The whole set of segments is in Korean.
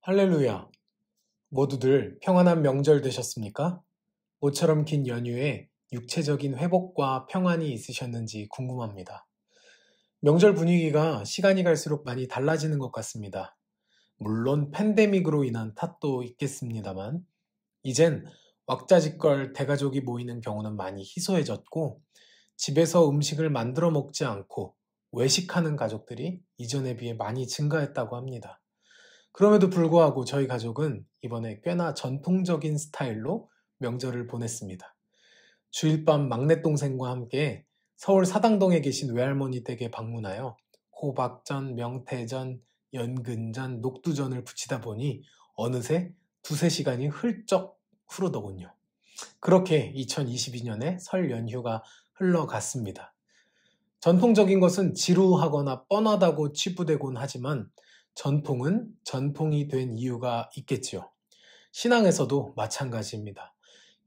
할렐루야! 모두들 평안한 명절 되셨습니까? 모처럼 긴 연휴에 육체적인 회복과 평안이 있으셨는지 궁금합니다. 명절 분위기가 시간이 갈수록 많이 달라지는 것 같습니다. 물론 팬데믹으로 인한 탓도 있겠습니다만, 이젠 왁자지껄 대가족이 모이는 경우는 많이 희소해졌고, 집에서 음식을 만들어 먹지 않고 외식하는 가족들이 이전에 비해 많이 증가했다고 합니다. 그럼에도 불구하고 저희 가족은 이번에 꽤나 전통적인 스타일로 명절을 보냈습니다. 주일밤 막내 동생과 함께 서울 사당동에 계신 외할머니 댁에 방문하여 호박전, 명태전, 연근전, 녹두전을 부치다 보니 어느새 두세 시간이 훌쩍 흐르더군요. 그렇게 2022년에 설 연휴가 흘러갔습니다. 전통적인 것은 지루하거나 뻔하다고 치부되곤 하지만 전통은 전통이 된 이유가 있겠지요. 신앙에서도 마찬가지입니다.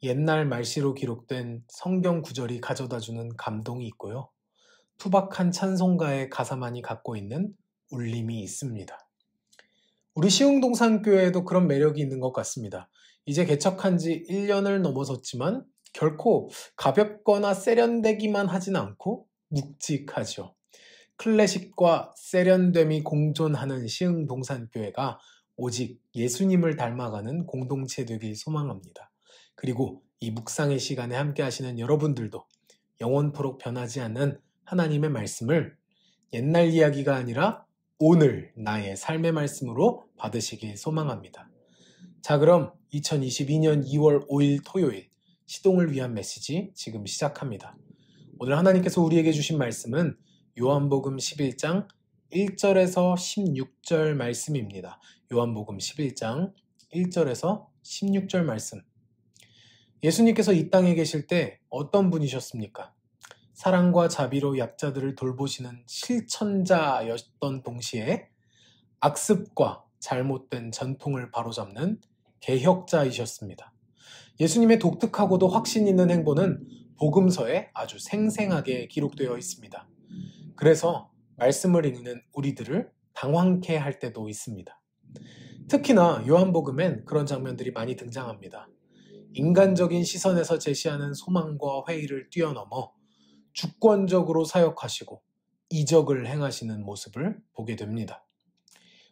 옛날 말시로 기록된 성경 구절이 가져다주는 감동이 있고요. 투박한 찬송가의 가사만이 갖고 있는 울림이 있습니다. 우리 시흥동산교회에도 그런 매력이 있는 것 같습니다. 이제 개척한 지 1년을 넘어섰지만 결코 가볍거나 세련되기만 하진 않고 묵직하죠. 클래식과 세련됨이 공존하는 시흥동산교회가 오직 예수님을 닮아가는 공동체 되길 소망합니다. 그리고 이 묵상의 시간에 함께 하시는 여러분들도 영원토록 변하지 않는 하나님의 말씀을 옛날 이야기가 아니라 오늘 나의 삶의 말씀으로 받으시길 소망합니다. 자, 그럼 2022년 2월 5일 토요일 시동을 위한 메시지 지금 시작합니다. 오늘 하나님께서 우리에게 주신 말씀은 요한복음 11장 1절에서 16절 말씀입니다. 요한복음 11장 1절에서 16절 말씀. 예수님께서 이 땅에 계실 때 어떤 분이셨습니까? 사랑과 자비로 약자들을 돌보시는 실천자였던 동시에 악습과 잘못된 전통을 바로잡는 개혁자이셨습니다. 예수님의 독특하고도 확신 있는 행보는 복음서에 아주 생생하게 기록되어 있습니다. 그래서 말씀을 읽는 우리들을 당황케 할 때도 있습니다. 특히나 요한복음엔 그런 장면들이 많이 등장합니다. 인간적인 시선에서 제시하는 소망과 회의를 뛰어넘어 주권적으로 사역하시고 이적을 행하시는 모습을 보게 됩니다.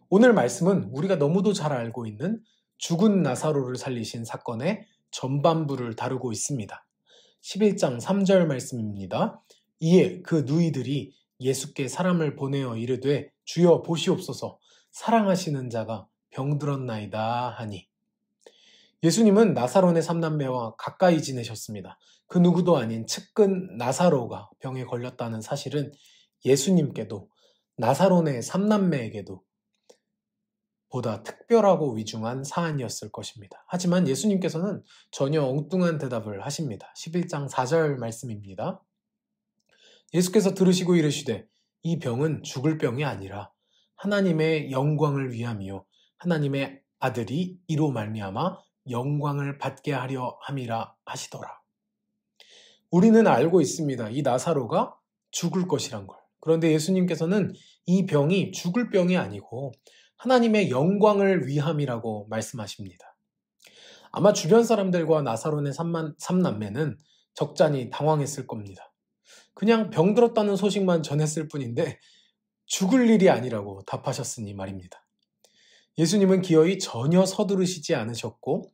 오늘 말씀은 우리가 너무도 잘 알고 있는 죽은 나사로를 살리신 사건의 전반부를 다루고 있습니다. 11장 3절 말씀입니다. 이에 그 누이들이 예수께 사람을 보내어 이르되 주여 보시옵소서 사랑하시는 자가 병들었나이다 하니. 예수님은 나사로네 삼남매와 가까이 지내셨습니다. 그 누구도 아닌 측근 나사로가 병에 걸렸다는 사실은 예수님께도 나사로네 삼남매에게도 보다 특별하고 위중한 사안이었을 것입니다. 하지만 예수님께서는 전혀 엉뚱한 대답을 하십니다. 11장 4절 말씀입니다. 예수께서 들으시고 이르시되 이 병은 죽을 병이 아니라 하나님의 영광을 위함이요 하나님의 아들이 이로 말미암아 영광을 받게 하려 함이라 하시더라. 우리는 알고 있습니다. 이 나사로가 죽을 것이란 걸. 그런데 예수님께서는 이 병이 죽을 병이 아니고 하나님의 영광을 위함이라고 말씀하십니다. 아마 주변 사람들과 나사로네 삼남매는 적잖이 당황했을 겁니다. 그냥 병들었다는 소식만 전했을 뿐인데 죽을 일이 아니라고 답하셨으니 말입니다. 예수님은 기어이 전혀 서두르시지 않으셨고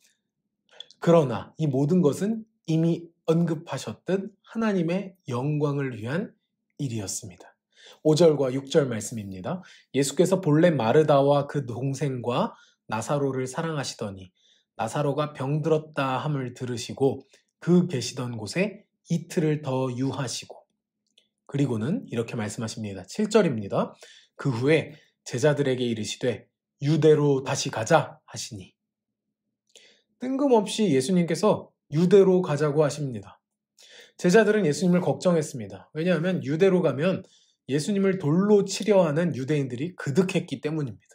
그러나 이 모든 것은 이미 언급하셨던 하나님의 영광을 위한 일이었습니다. 5절과 6절 말씀입니다. 예수께서 본래 마르다와 그 동생과 나사로를 사랑하시더니 나사로가 병들었다 함을 들으시고 그 계시던 곳에 이틀을 더 유하시고 그리고는 이렇게 말씀하십니다. 7절입니다. 그 후에 제자들에게 이르시되 유대로 다시 가자 하시니. 뜬금없이 예수님께서 유대로 가자고 하십니다. 제자들은 예수님을 걱정했습니다. 왜냐하면 유대로 가면 예수님을 돌로 치려하는 유대인들이 그득했기 때문입니다.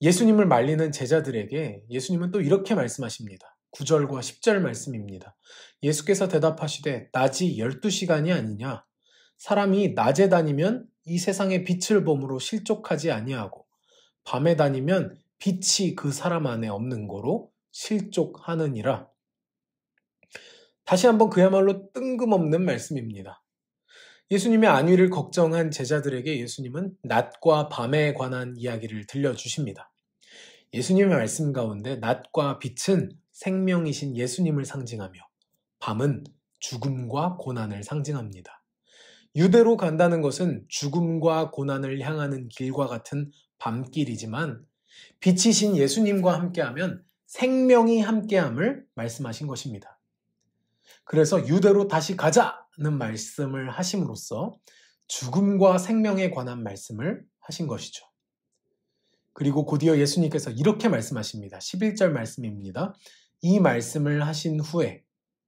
예수님을 말리는 제자들에게 예수님은 또 이렇게 말씀하십니다. 9절과 10절 말씀입니다. 예수께서 대답하시되 낮이 12시간이 아니냐? 사람이 낮에 다니면 이 세상의 빛을 범으로 실족하지 아니하고 밤에 다니면 빛이 그 사람 안에 없는 거로 실족하느니라. 다시 한번 그야말로 뜬금없는 말씀입니다. 예수님의 안위를 걱정한 제자들에게 예수님은 낮과 밤에 관한 이야기를 들려주십니다. 예수님의 말씀 가운데 낮과 빛은 생명이신 예수님을 상징하며 밤은 죽음과 고난을 상징합니다. 유대로 간다는 것은 죽음과 고난을 향하는 길과 같은 밤길이지만 빛이신 예수님과 함께하면 생명이 함께함을 말씀하신 것입니다. 그래서 유대로 다시 가자는 말씀을 하심으로써 죽음과 생명에 관한 말씀을 하신 것이죠. 그리고 곧이어 예수님께서 이렇게 말씀하십니다. 11절 말씀입니다. 이 말씀을 하신 후에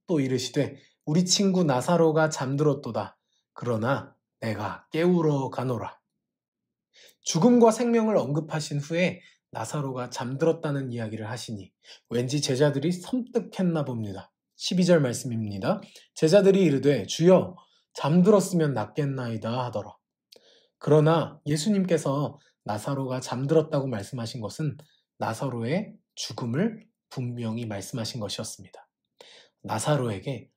또 이르시되 우리 친구 나사로가 잠들었도다. 그러나 내가 깨우러 가노라. 죽음과 생명을 언급하신 후에 나사로가 잠들었다는 이야기를 하시니 왠지 제자들이 섬뜩했나 봅니다. 12절 말씀입니다. 제자들이 이르되 주여 잠들었으면 낫겠나이다 하더라. 그러나 예수님께서 나사로가 잠들었다고 말씀하신 것은 나사로의 죽음을 분명히 말씀하신 것이었습니다. 나사로에게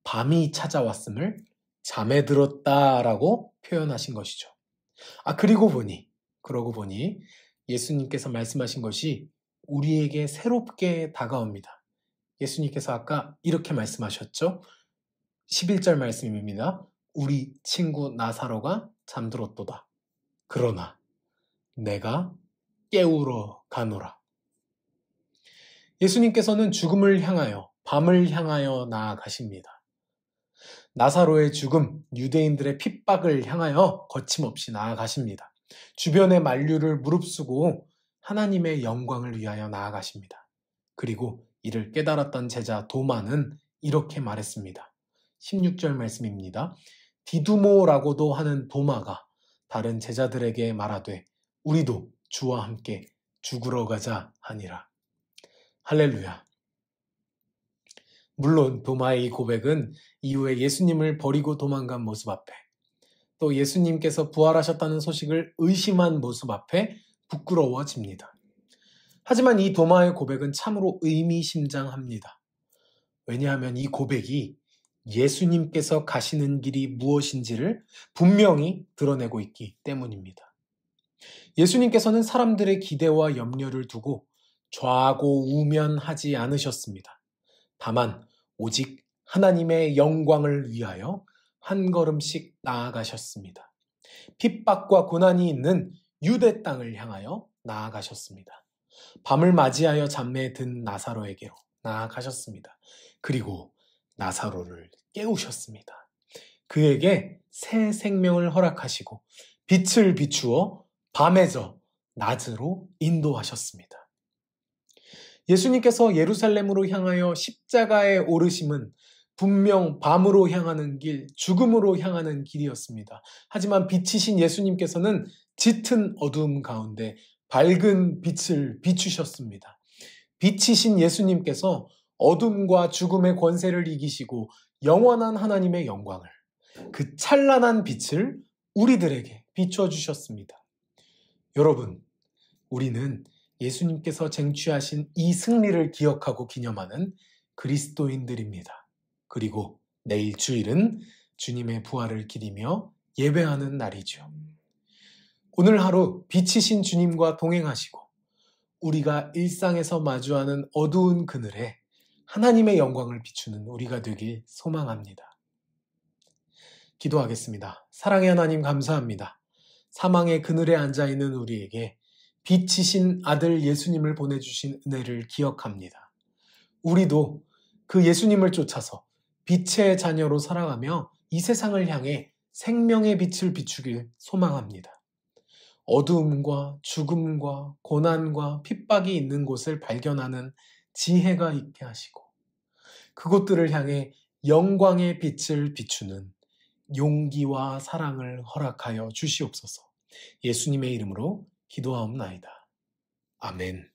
밤이 찾아왔음을 잠에 들었다라고 표현하신 것이죠. 그러고 보니 예수님께서 말씀하신 것이 우리에게 새롭게 다가옵니다. 예수님께서 아까 이렇게 말씀하셨죠. 11절 말씀입니다. 우리 친구 나사로가 잠들었도다. 그러나 내가 깨우러 가노라. 예수님께서는 죽음을 향하여 밤을 향하여 나아가십니다. 나사로의 죽음, 유대인들의 핍박을 향하여 거침없이 나아가십니다. 주변의 만류를 무릅쓰고 하나님의 영광을 위하여 나아가십니다. 그리고 이를 깨달았던 제자 도마는 이렇게 말했습니다. 16절 말씀입니다. 디두모라고도 하는 도마가 다른 제자들에게 말하되 우리도 주와 함께 죽으러 가자 하니라. 할렐루야. 물론 도마의 이 고백은 이후에 예수님을 버리고 도망간 모습 앞에 또 예수님께서 부활하셨다는 소식을 의심한 모습 앞에 부끄러워집니다. 하지만 이 도마의 고백은 참으로 의미심장합니다. 왜냐하면 이 고백이 예수님께서 가시는 길이 무엇인지를 분명히 드러내고 있기 때문입니다. 예수님께서는 사람들의 기대와 염려를 두고 좌고 우면하지 않으셨습니다. 다만 오직 하나님의 영광을 위하여 한 걸음씩 나아가셨습니다. 핍박과 고난이 있는 유대 땅을 향하여 나아가셨습니다. 밤을 맞이하여 잠에 든 나사로에게로 나아가셨습니다. 그리고 나사로를 깨우셨습니다. 그에게 새 생명을 허락하시고 빛을 비추어 밤에서 낮으로 인도하셨습니다. 예수님께서 예루살렘으로 향하여 십자가에 오르심은 분명 밤으로 향하는 길, 죽음으로 향하는 길이었습니다. 하지만 빛이신 예수님께서는 짙은 어두움 가운데 밝은 빛을 비추셨습니다. 빛이신 예수님께서 어둠과 죽음의 권세를 이기시고 영원한 하나님의 영광을, 그 찬란한 빛을 우리들에게 비춰주셨습니다. 여러분, 우리는 예수님께서 쟁취하신 이 승리를 기억하고 기념하는 그리스도인들입니다. 그리고 내일 주일은 주님의 부활을 기리며 예배하는 날이죠. 오늘 하루 빛이신 주님과 동행하시고 우리가 일상에서 마주하는 어두운 그늘에 하나님의 영광을 비추는 우리가 되길 소망합니다. 기도하겠습니다. 사랑의 하나님 감사합니다. 사망의 그늘에 앉아있는 우리에게 빛이신 아들 예수님을 보내주신 은혜를 기억합니다. 우리도 그 예수님을 쫓아서 빛의 자녀로 살아가며 이 세상을 향해 생명의 빛을 비추길 소망합니다. 어두움과 죽음과 고난과 핍박이 있는 곳을 발견하는 지혜가 있게 하시고 그곳들을 향해 영광의 빛을 비추는 용기와 사랑을 허락하여 주시옵소서. 예수님의 이름으로 기도하옵나이다. 아멘.